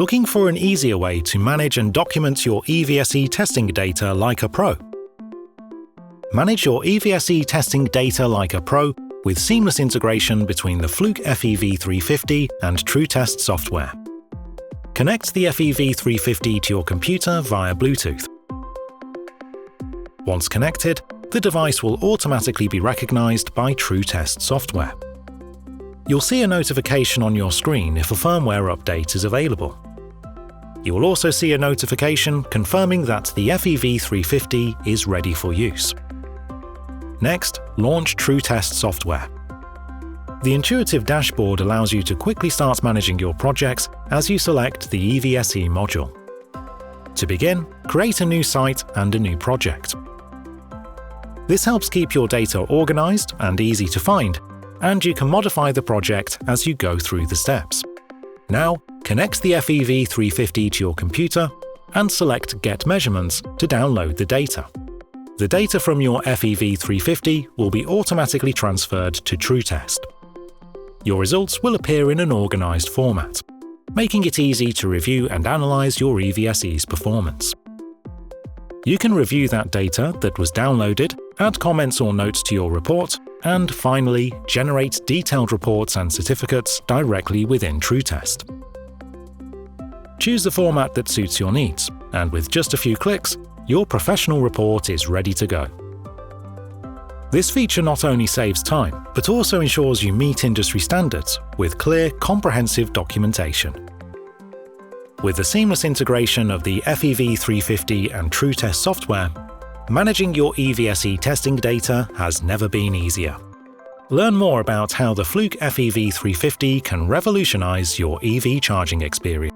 Looking for an easier way to manage and document your EVSE testing data like a pro? Manage your EVSE testing data like a pro with seamless integration between the Fluke FEV350 and TruTest software. Connect the FEV350 to your computer via Bluetooth. Once connected, the device will automatically be recognized by TruTest software. You'll see a notification on your screen if a firmware update is available. You will also see a notification confirming that the FEV350 is ready for use. Next, launch TruTest software. The intuitive dashboard allows you to quickly start managing your projects as you select the EVSE module. To begin, create a new site and a new project. This helps keep your data organized and easy to find, and you can modify the project as you go through the steps. Now, connect the FEV350 to your computer and select Get Measurements to download the data. The data from your FEV350 will be automatically transferred to TruTest. Your results will appear in an organized format, making it easy to review and analyze your EVSE's performance. You can review that data that was downloaded, add comments or notes to your report, and finally, generate detailed reports and certificates directly within TruTest. Choose the format that suits your needs, and with just a few clicks, your professional report is ready to go. This feature not only saves time, but also ensures you meet industry standards with clear, comprehensive documentation. With the seamless integration of the FEV350 and TruTest software, managing your EVSE testing data has never been easier. Learn more about how the Fluke FEV350 can revolutionize your EV charging experience.